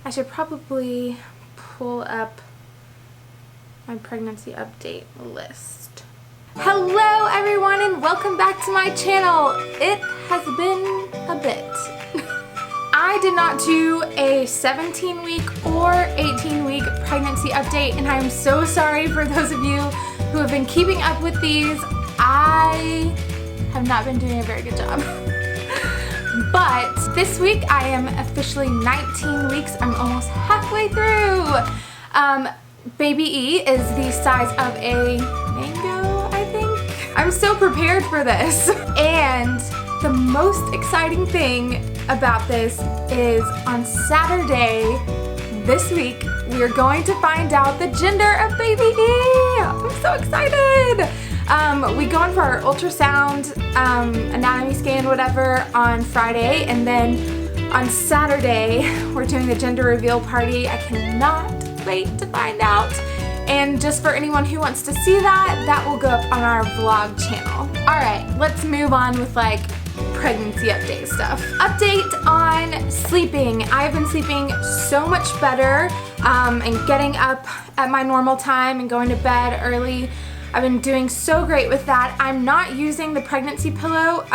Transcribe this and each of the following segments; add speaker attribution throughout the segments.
Speaker 1: I should probably pull up my pregnancy update list. Hello everyone and welcome back to my channel. It has been a bit. I did not do a 17-week or 18-week pregnancy update, and I'm so sorry for those of you who have been keeping up with these. I have not been doing a very good job. But this week I am officially 19 weeks. I'm almost halfway through. Baby E is the size of a mango, I think. I'm so prepared for this. And the most exciting thing about this is on Saturday this week, we are going to find out the gender of baby E. I'm so excited. We go in for our ultrasound, anatomy scan, whatever, on Friday, and then on Saturday, we're doing the gender reveal party. I cannot wait to find out. And just for anyone who wants to see that, that will go up on our vlog channel. All right, let's move on with like pregnancy update stuff. Update on sleeping. I've been sleeping so much better and getting up at my normal time and going to bed early. I've been doing so great with that. I'm not using the pregnancy pillow.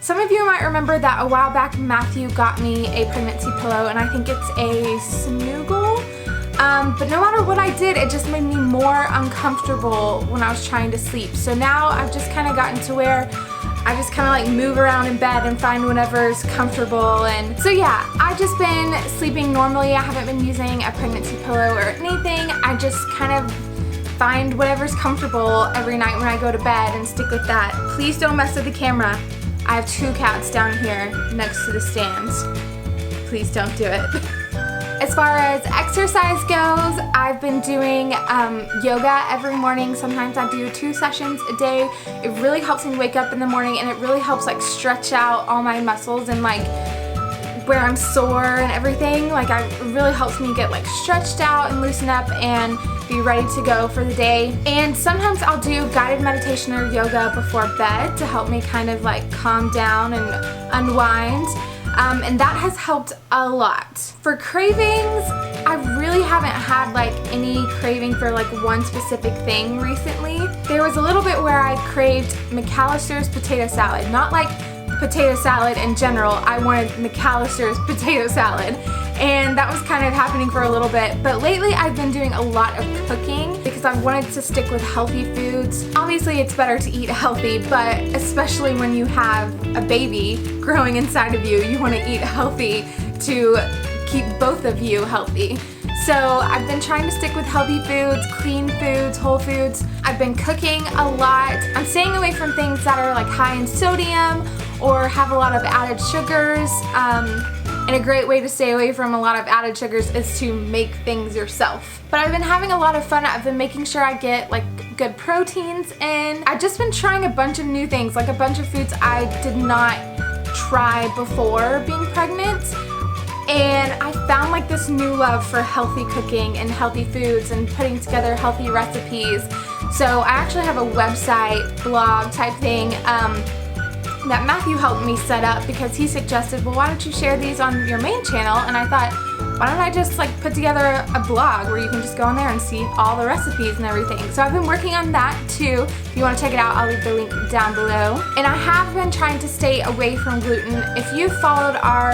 Speaker 1: Some of you might remember that a while back Matthew got me a pregnancy pillow, and I think it's a Snuggle. But no matter what I did, it just made me more uncomfortable when I was trying to sleep. So now I've just kind of gotten to where I just kind of like move around in bed and find whatever's comfortable. And so yeah, I've just been sleeping normally. I haven't been using a pregnancy pillow or anything. I just kind of find whatever's comfortable every night when I go to bed and stick with that. Please don't mess with the camera. I have 2 cats down here next to the stands. Please don't do it. As far as exercise goes, I've been doing yoga every morning. Sometimes I do 2 sessions a day. It really helps me wake up in the morning, and it really helps like stretch out all my muscles and like where I'm sore and everything. Like it really helps me get like stretched out and loosen up and be ready to go for the day. And sometimes I'll do guided meditation or yoga before bed to help me kind of like calm down and unwind. And that has helped a lot. For cravings, I really haven't had like any craving for like one specific thing recently. There was a little bit where I craved McAllister's potato salad, not like potato salad in general. I wanted McAllister's potato salad, and that was kind of happening for a little bit. But lately I've been doing a lot of cooking because I wanted to stick with healthy foods. Obviously it's better to eat healthy, but especially when you have a baby growing inside of you, you want to eat healthy to keep both of you healthy. So I've been trying to stick with healthy foods, clean foods, whole foods. I've been cooking a lot. I'm staying away from things that are like high in sodium or have a lot of added sugars. And a great way to stay away from a lot of added sugars is to make things yourself. But I've been having a lot of fun. I've been making sure I get like good proteins in. I've just been trying a bunch of new things, like a bunch of foods I did not try before being pregnant. And I found like this new love for healthy cooking and healthy foods and putting together healthy recipes. So I actually have a website, blog type thing that Matthew helped me set up because he suggested, well, why don't you share these on your main channel? And I thought, why don't I just like put together a blog where you can just go in there and see all the recipes and everything. So I've been working on that too. If you want to check it out, I'll leave the link down below. And I have been trying to stay away from gluten. If you followed our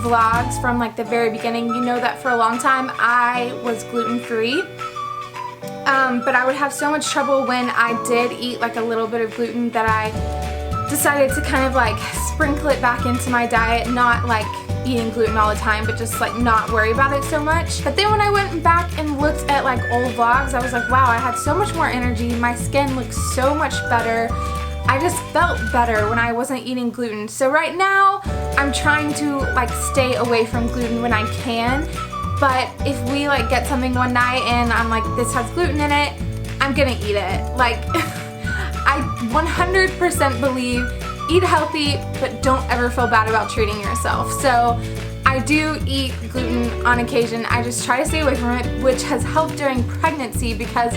Speaker 1: vlogs from like the very beginning, you know that for a long time I was gluten-free. But I would have so much trouble when I did eat like a little bit of gluten that I decided to kind of like sprinkle it back into my diet, not like eating gluten all the time, but just like not worry about it so much. But then when I went back and looked at like old vlogs, I was like, wow, I had so much more energy. My skin looked so much better. I just felt better when I wasn't eating gluten. So right now, I'm trying to like stay away from gluten when I can. But if we like get something one night and I'm like, this has gluten in it, I'm gonna eat it. Like, I 100% believe eat healthy, but don't ever feel bad about treating yourself. So I do eat gluten on occasion. I just try to stay away from it, which has helped during pregnancy because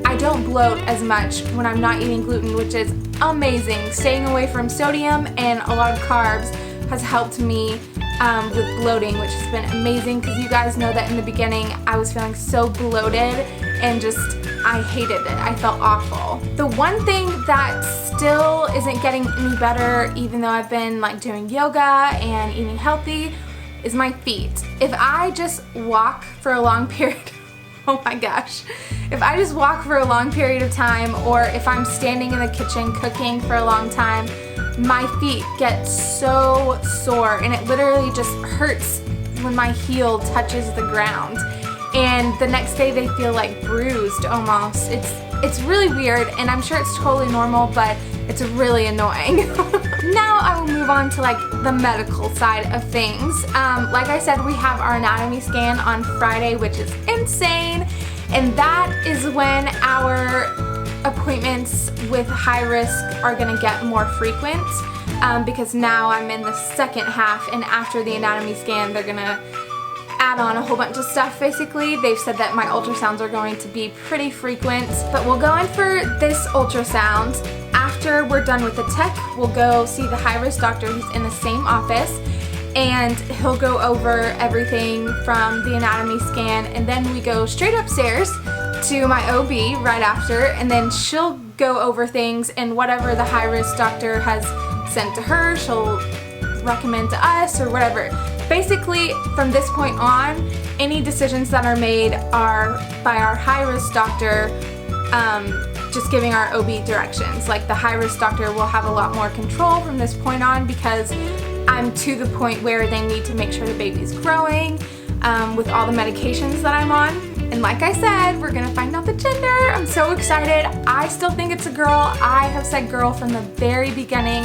Speaker 1: I don't bloat as much when I'm not eating gluten, which is amazing. Staying away from sodium and a lot of carbs has helped me with bloating, which has been amazing because you guys know that in the beginning I was feeling so bloated and I hated it. I felt awful. The one thing that still isn't getting any better, even though I've been like doing yoga and eating healthy, is my feet. If I just walk for a long period, oh my gosh, if I just walk for a long period of time, or if I'm standing in the kitchen cooking for a long time, my feet get so sore and it literally just hurts when my heel touches the ground. And the next day they feel like bruised almost. It's really weird, and I'm sure it's totally normal, but it's really annoying. Now I will move on to like the medical side of things. Like I said, we have our anatomy scan on Friday, which is insane, and that is when our appointments with high risk are gonna get more frequent, because now I'm in the second half, and after the anatomy scan they're gonna add on a whole bunch of stuff. Basically, they've said that my ultrasounds are going to be pretty frequent, but we'll go in for this ultrasound. After we're done with the tech, we'll go see the high-risk doctor who's in the same office, and he'll go over everything from the anatomy scan, and then we go straight upstairs to my OB right after, and then she'll go over things, and whatever the high-risk doctor has sent to her, she'll recommend to us or whatever. Basically, from this point on, any decisions that are made are by our high-risk doctor, just giving our OB directions. Like the high-risk doctor will have a lot more control from this point on, because I'm to the point where they need to make sure the baby's growing with all the medications that I'm on. And like I said, we're gonna find out the gender. I'm so excited. I still think it's a girl. I have said girl from the very beginning.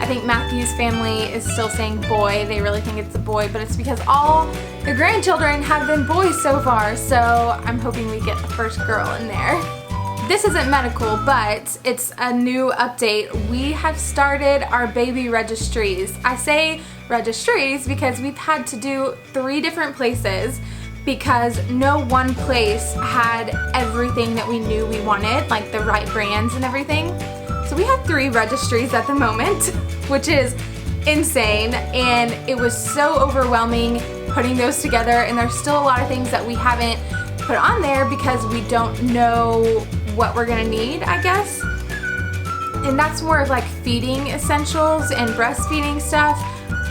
Speaker 1: I think Matthew's family is still saying boy. They really think it's a boy, but it's because all the grandchildren have been boys so far, so I'm hoping we get the first girl in there. This isn't medical, but it's a new update. We have started our baby registries. I say registries because we've had to do 3 different places because no one place had everything that we knew we wanted, like the right brands and everything. So we have 3 registries at the moment, which is insane, and it was so overwhelming putting those together, and there's still a lot of things that we haven't put on there because we don't know what we're gonna need, I guess. And that's more of like feeding essentials and breastfeeding stuff.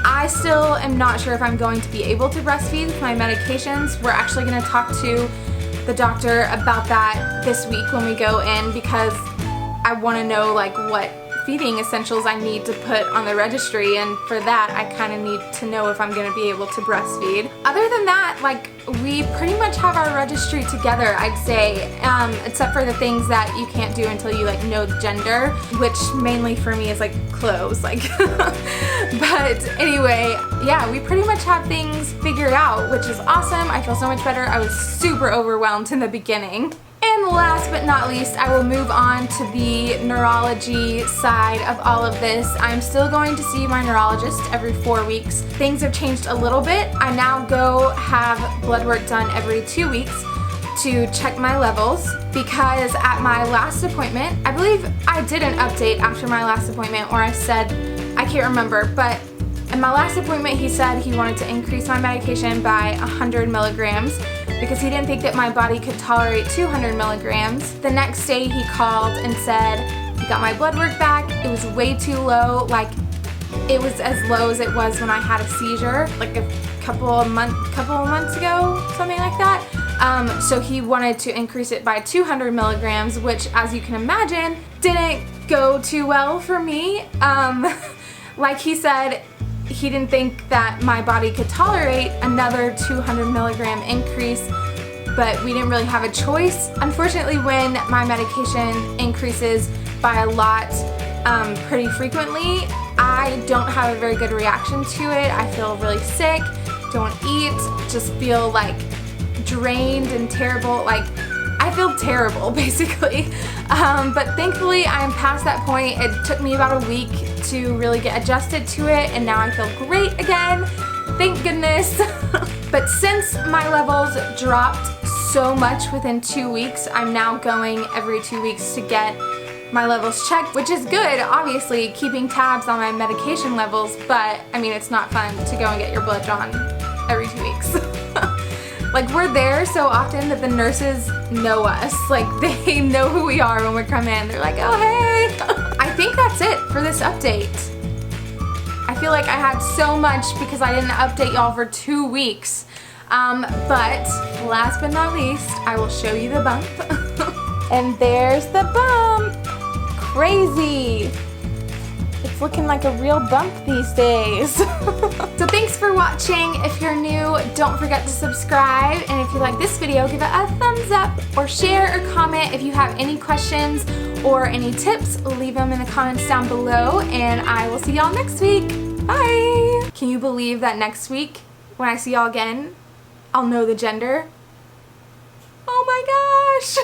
Speaker 1: I still am not sure if I'm going to be able to breastfeed with my medications. We're actually gonna talk to the doctor about that this week when we go in, because I wanna know like what feeding essentials I need to put on the registry, and for that I kind of need to know if I'm gonna be able to breastfeed. Other than that, like, we pretty much have our registry together, I'd say, except for the things that you can't do until you like know the gender, which mainly for me is like clothes, like but anyway, yeah, we pretty much have things figured out, which is awesome. I feel so much better. I was super overwhelmed in the beginning. And last but not least, I will move on to the neurology side of all of this. I'm still going to see my neurologist every 4 weeks. Things have changed a little bit. I now go have blood work done every 2 weeks to check my levels, because at my last appointment, I believe I did an update after my last appointment, or I said, I can't remember, but in my last appointment he said he wanted to increase my medication by 100 milligrams because he didn't think that my body could tolerate 200 milligrams. The next day he called and said he got my blood work back. It was way too low, like it was as low as it was when I had a seizure, like a couple of months ago, something like that. So he wanted to increase it by 200 milligrams, which, as you can imagine, didn't go too well for me. Like he said, he didn't think that my body could tolerate another 200 milligram increase, but we didn't really have a choice. Unfortunately, when my medication increases by a lot pretty frequently, I don't have a very good reaction to it. I feel really sick, don't eat, just feel like drained and terrible. Like, I feel terrible basically. But thankfully I am past that point. It took me about a week to really get adjusted to it, and now I feel great again. Thank goodness. But since my levels dropped so much within 2 weeks, I'm now going every 2 weeks to get my levels checked, which is good, obviously, keeping tabs on my medication levels, but I mean, it's not fun to go and get your blood drawn every 2 weeks. Like, we're there so often that the nurses know us. Like, they know who we are when we come in. They're like, oh, hey. I think that's it for this update. I feel like I had so much because I didn't update y'all for 2 weeks. But last but not least, I will show you the bump. And there's the bump. Crazy. It's looking like a real bump these days. So thanks for watching. If you're new, don't forget to subscribe. And if you like this video, give it a thumbs up or share or comment. If you have any questions or any tips, leave them in the comments down below. And I will see y'all next week. Bye. Can you believe that next week, when I see y'all again, I'll know the gender? Oh my gosh.